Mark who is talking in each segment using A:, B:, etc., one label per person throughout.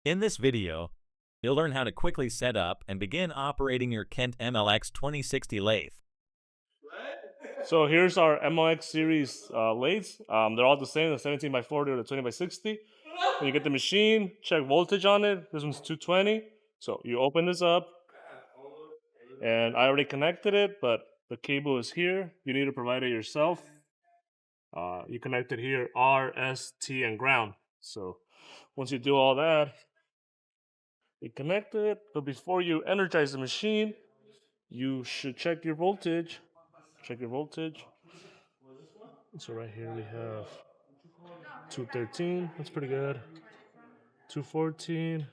A: In this video, you'll learn how to quickly set up and begin operating your Kent MLX 2060 lathe.
B: So here's our MLX series lathes. They're all the same, the 17 by 40 or the 20 by 60. When you get the machine, check voltage on it. This one's 220. So you open this up, and I already connected it, but the cable is here. You need to provide it yourself. You connect it here, R, S, T, and ground. So once you do all that, you connect it. But before you energize the machine, you should check your voltage. Check your voltage. So right here we have 213. That's pretty good. 214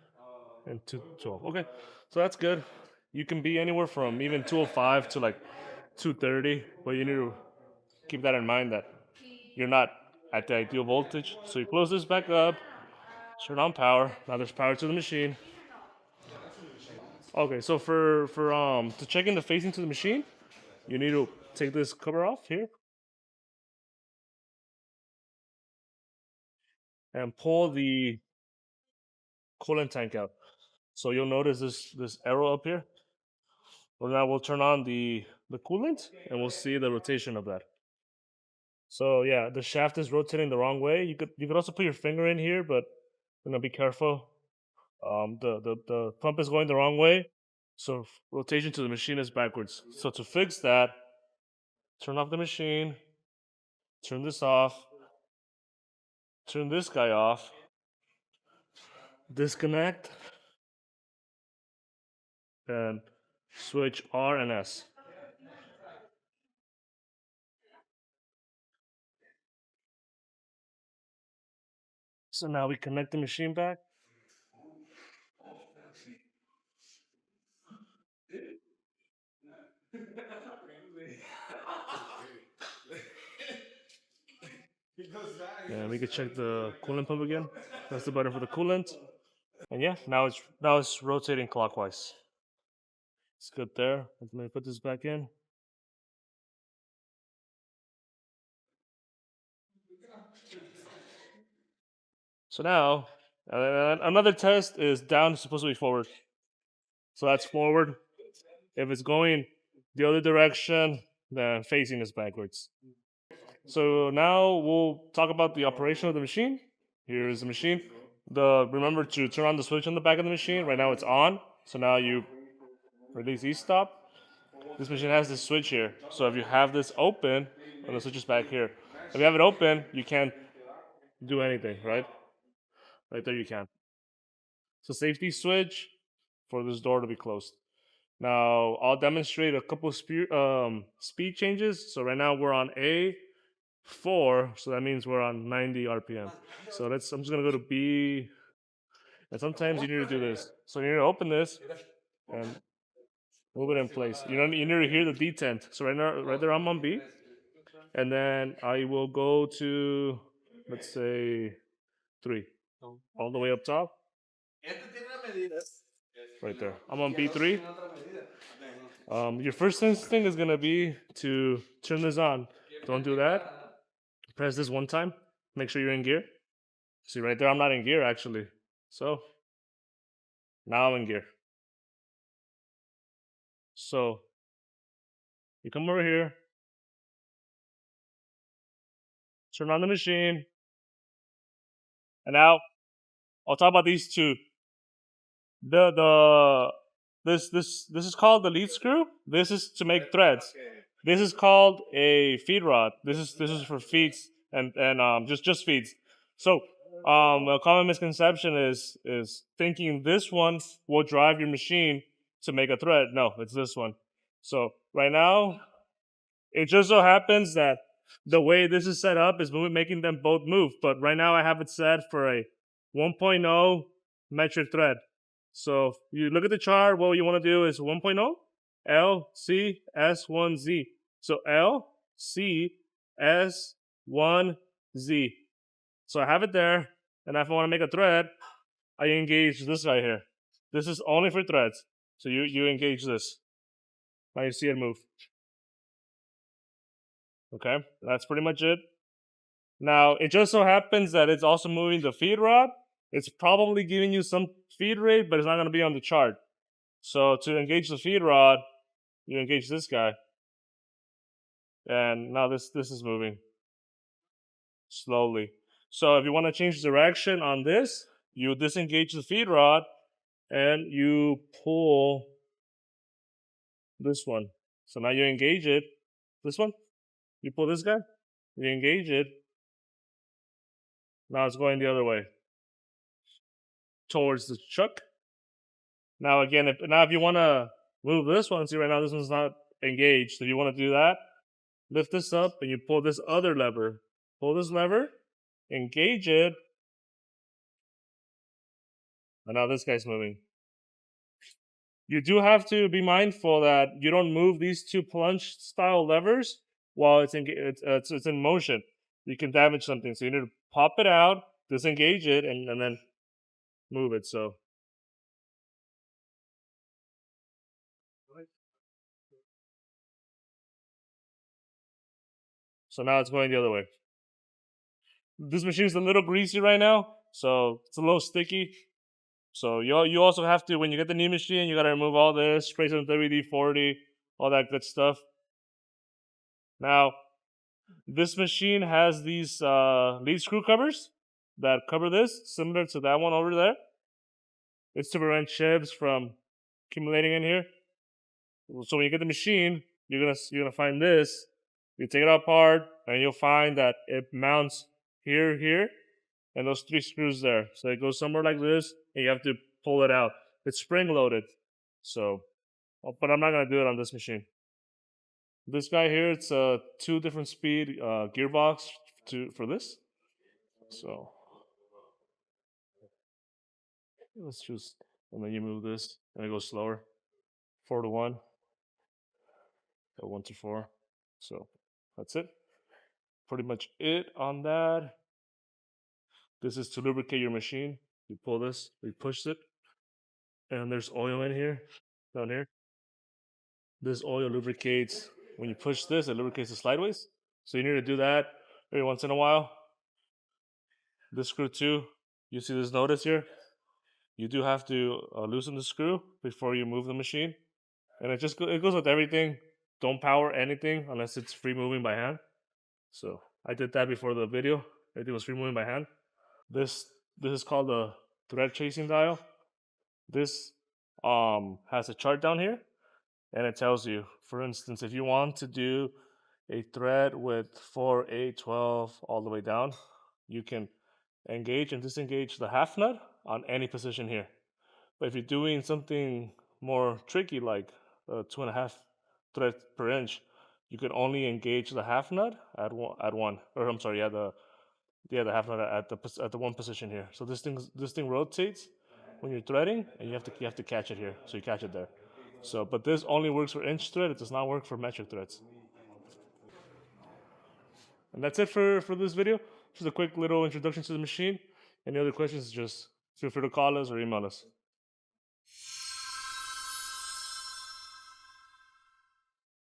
B: and 212. Okay, so that's good. You can be anywhere from even 205 to like 230, but you need to keep that in mind that you're not at the ideal voltage. So you close this back up, turn on power. Now there's power to the machine. Okay, so for to check in the facing to the machine, you need to take this cover off here and pull the coolant tank out. So you'll notice this arrow up here. Well, now we'll turn on the coolant and we'll see the rotation of that. So yeah, the shaft is rotating the wrong way. You could also put your finger in here, but be careful. The pump is going the wrong way, so rotation to the machine is backwards. So to fix that, turn off the machine, turn this off, turn this guy off, disconnect, and switch R and S. So now we connect the machine back. And we can check the coolant pump again. That's the button for the coolant. And yeah, now it's rotating clockwise. It's good there. Let me put this back in. So now another test is down is supposed to be forward. So that's forward. If it's going the other direction, then facing is backwards. So now we'll talk about the operation of the machine. Here is the machine. Remember to turn on the switch on the back of the machine. Right now it's on. So now you release e-stop. This machine has this switch here. So if you have this open, and the switch is back here. If you have it open, you can't do anything, right? Right there you can. So safety switch for this door to be closed. Now I'll demonstrate a couple of speed changes. So right now we're on A4, so that means we're on 90 RPM. So I'm just gonna go to B, and sometimes you need to do this. So you need to open this and move it in place. You need to hear the detent. So right there I'm on B, and then I will go to, let's say, 3, all the way up top. Right there. I'm on B3. Your first instinct is gonna be to turn this on. Don't do that. Press this one time. Make sure you're in gear. See right there, I'm not in gear actually. So now I'm in gear. So you come over here, turn on the machine, and now I'll talk about these two. This is called the lead screw. This is to make threads. This is called a feed rod. This is for feeds and just feeds. So a common misconception is thinking this one will drive your machine to make a thread. No, it's this one. So right now, it just so happens that the way this is set up is making them both move. But right now I have it set for a 1.0 metric thread. So you look at the chart, what you want to do is 1.0 LCS1Z. So LCS1Z. So I have it there, and if I want to make a thread, I engage this right here. This is only for threads. So you engage this. Now you see it move. Okay, that's pretty much it. Now, it just so happens that it's also moving the feed rod. It's probably giving you some feed rate, but it's not going to be on the chart. So to engage the feed rod, you engage this guy, and now this is moving slowly. So if you want to change direction on this, you disengage the feed rod and you pull this one. So now you engage it. This one, you pull this guy, you engage it. Now it's going the other way towards the chuck. Now again, if you want to move this one, see right now this one's not engaged. If you want to do that, lift this up and you pull this other lever. Pull this lever, engage it, and now this guy's moving. You do have to be mindful that you don't move these two plunge style levers while it's in motion. You can damage something. So you need to pop it out, disengage it, and then move it. So now it's going the other way. This machine is a little greasy right now, so it's a little sticky. So you also have to, when you get the new machine, you got to remove all this, spray some WD-40, all that good stuff. Now, this machine has these lead screw covers that cover this, similar to that one over there. It's to prevent shivs from accumulating in here. So when you get the machine, you're gonna find this. You take it apart, and you'll find that it mounts here, and those 3 screws there. So it goes somewhere like this, and you have to pull it out. It's spring loaded, so. But I'm not gonna do it on this machine. This guy here, it's a 2 different speed gearbox for this. So let's choose, and then you move this, and it goes slower. 4 to 1, 1 to 4. So that's it. Pretty much it on that. This is to lubricate your machine. You pull this, you push it, and there's oil in here, down here. This oil lubricates. When you push this, it lubricates it sideways. So you need to do that every once in a while. This screw too. You see this notice here? You do have to loosen the screw before you move the machine. And it goes with everything. Don't power anything unless it's free moving by hand. So I did that before the video. Everything was free moving by hand. This is called the thread chasing dial. This has a chart down here, and it tells you, for instance, if you want to do a thread with 4, 8, 12 all the way down, you can engage and disengage the half nut on any position here. But if you're doing something more tricky like 2.5 threads per inch, you can only engage the half nut at one, or I'm sorry, the half nut at the one position here. So this thing rotates when you're threading, and you have to catch it here. So you catch it there. So, but this only works for inch thread. It does not work for metric threads. And that's it for this video. Just a quick little introduction to the machine. Any other questions, just feel free to call us or email us.